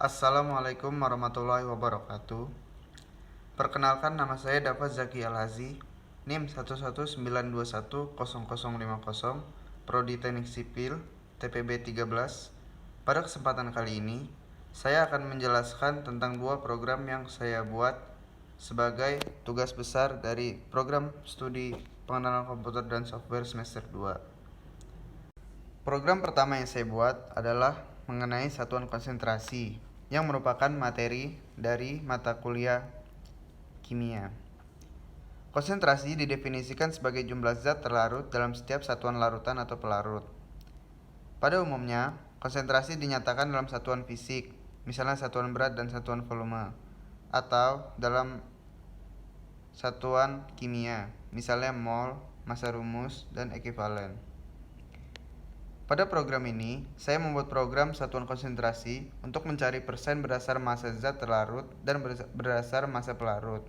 Assalamualaikum warahmatullahi wabarakatuh. Perkenalkan, nama saya Dafa Zaki Al-Hazi, NIM 119210050, Prodi Teknik Sipil, TPB 13. Pada kesempatan kali ini, saya akan menjelaskan tentang dua program yang saya buat sebagai tugas besar dari program studi pengenalan komputer dan software semester 2. Program pertama yang saya buat adalah mengenai satuan konsentrasi, yang merupakan materi dari mata kuliah kimia. Konsentrasi didefinisikan sebagai jumlah zat terlarut dalam setiap satuan larutan atau pelarut. Pada umumnya, konsentrasi dinyatakan dalam satuan fisik, misalnya satuan berat dan satuan volume, atau dalam satuan kimia, misalnya mol, massa rumus, dan ekuivalen. Pada program ini, saya membuat program satuan konsentrasi untuk mencari persen berdasar massa zat terlarut dan berdasar massa pelarut.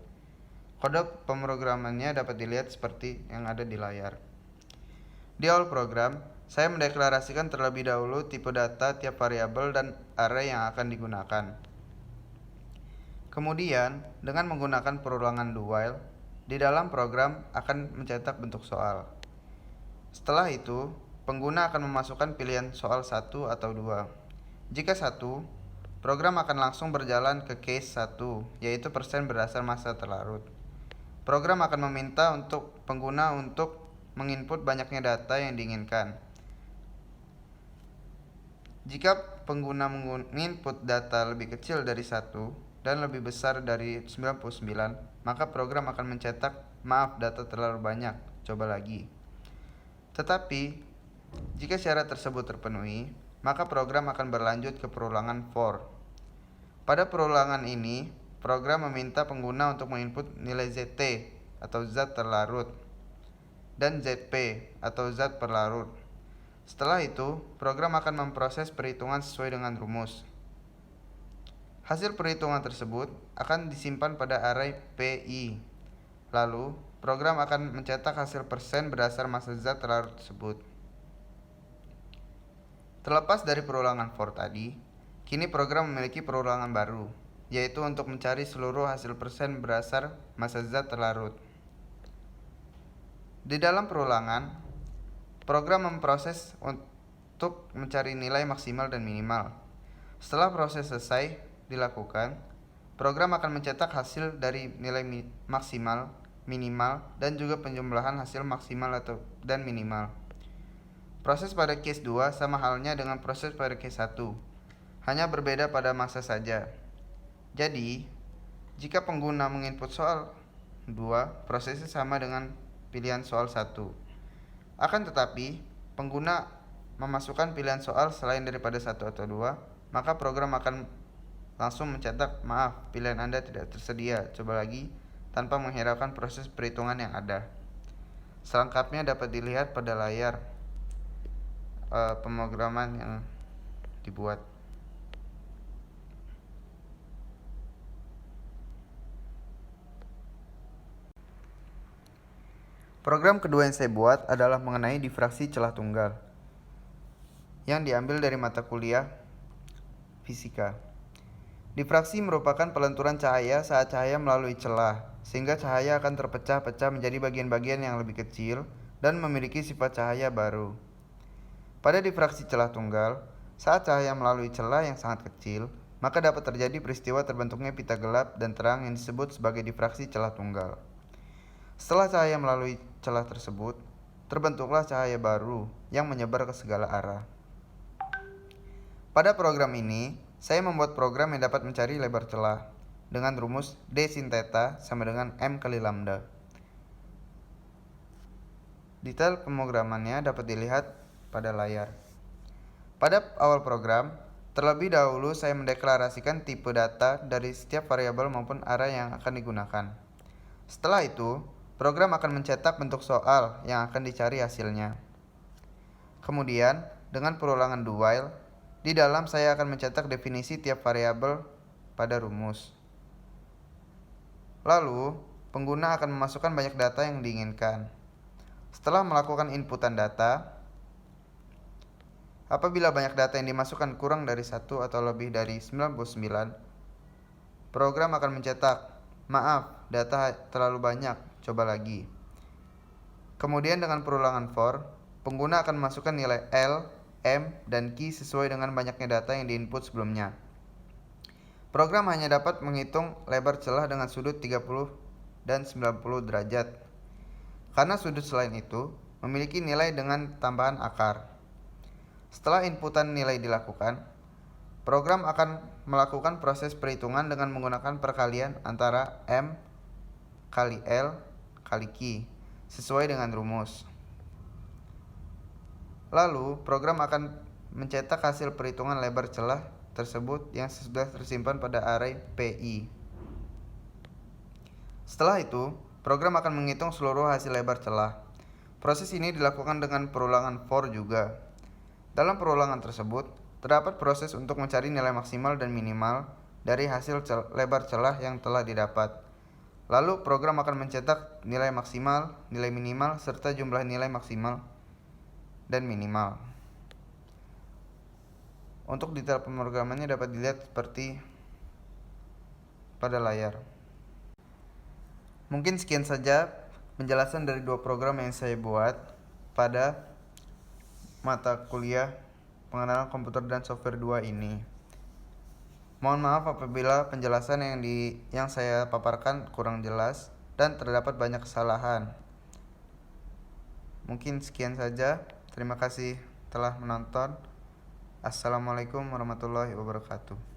Kode pemrogramannya dapat dilihat seperti yang ada di layar. Di awal program, saya mendeklarasikan terlebih dahulu tipe data tiap variabel dan array yang akan digunakan. Kemudian, dengan menggunakan perulangan do while, di dalam program akan mencetak bentuk soal. Setelah itu, pengguna akan memasukkan pilihan soal 1 atau 2. Jika 1, program akan langsung berjalan ke case 1, yaitu persen berdasar massa terlarut. Program akan meminta untuk pengguna untuk menginput banyaknya data yang diinginkan. Jika pengguna menginput data lebih kecil dari 1 dan lebih besar dari 99, maka program akan mencetak maaf, data terlalu banyak, coba lagi. Tetapi, jika syarat tersebut terpenuhi, maka program akan berlanjut ke perulangan for. Pada perulangan ini, program meminta pengguna untuk menginput nilai ZT atau zat terlarut dan ZP atau zat perlarut. Setelah itu, program akan memproses perhitungan sesuai dengan rumus. Hasil perhitungan tersebut akan disimpan pada array PI. Lalu, program akan mencetak hasil persen berdasar massa zat terlarut tersebut. Terlepas dari perulangan for tadi, kini program memiliki perulangan baru, yaitu untuk mencari seluruh hasil persen berdasar massa zat terlarut. Di dalam perulangan, program memproses untuk mencari nilai maksimal dan minimal. Setelah proses selesai dilakukan, program akan mencetak hasil dari nilai maksimal, minimal, dan juga penjumlahan hasil maksimal dan minimal. Proses pada case 2 sama halnya dengan proses pada case 1, hanya berbeda pada massa saja. Jadi, jika pengguna menginput soal 2, prosesnya sama dengan pilihan soal 1. Akan tetapi, pengguna memasukkan pilihan soal selain daripada 1 atau 2, maka program akan langsung mencetak maaf, pilihan Anda tidak tersedia, coba lagi, tanpa menghiraukan proses perhitungan yang ada. Selengkapnya dapat dilihat pada layar pemrograman yang dibuat. Program kedua yang saya buat adalah mengenai difraksi celah tunggal, yang diambil dari mata kuliah fisika. Difraksi merupakan pelenturan cahaya saat cahaya melalui celah, sehingga cahaya akan terpecah-pecah menjadi bagian-bagian yang lebih kecil dan memiliki sifat cahaya baru. Pada difraksi celah tunggal, saat cahaya melalui celah yang sangat kecil, maka dapat terjadi peristiwa terbentuknya pita gelap dan terang yang disebut sebagai difraksi celah tunggal. Setelah cahaya melalui celah tersebut, terbentuklah cahaya baru yang menyebar ke segala arah. Pada program ini, saya membuat program yang dapat mencari lebar celah dengan rumus D sin theta sama dengan M kali lambda. Detail pemrogramannya dapat dilihat pada layar. Pada awal program, terlebih dahulu saya mendeklarasikan tipe data dari setiap variabel maupun array yang akan digunakan. Setelah itu, program akan mencetak bentuk soal yang akan dicari hasilnya. Kemudian, dengan perulangan do while, di dalam saya akan mencetak definisi tiap variabel pada rumus. Lalu, pengguna akan memasukkan banyak data yang diinginkan. Setelah melakukan inputan data, Apabila banyak data yang dimasukkan kurang dari 1 atau lebih dari 99, program akan mencetak, "Maaf, data terlalu banyak, coba lagi." Kemudian dengan perulangan for, pengguna akan memasukkan nilai L, M, dan key sesuai dengan banyaknya data yang diinput sebelumnya. Program hanya dapat menghitung lebar celah dengan sudut 30 dan 90 derajat. Karena sudut selain itu memiliki nilai dengan tambahan akar. Setelah inputan nilai dilakukan, program akan melakukan proses perhitungan dengan menggunakan perkalian antara M kali L kali key sesuai dengan rumus. Lalu, program akan mencetak hasil perhitungan lebar celah tersebut yang sudah tersimpan pada array PI. Setelah itu, program akan menghitung seluruh hasil lebar celah. Proses ini dilakukan dengan perulangan for juga. Dalam perulangan tersebut, terdapat proses untuk mencari nilai maksimal dan minimal dari hasil lebar celah yang telah didapat. Lalu, program akan mencetak nilai maksimal, nilai minimal, serta jumlah nilai maksimal dan minimal. Untuk detail pemrogramannya dapat dilihat seperti pada layar. Mungkin sekian saja penjelasan dari dua program yang saya buat pada mata kuliah pengenalan komputer dan software 2 ini. Mohon maaf apabila penjelasan yang saya paparkan kurang jelas dan terdapat banyak kesalahan. Mungkin sekian saja. Terima kasih telah menonton. Assalamualaikum warahmatullahi wabarakatuh.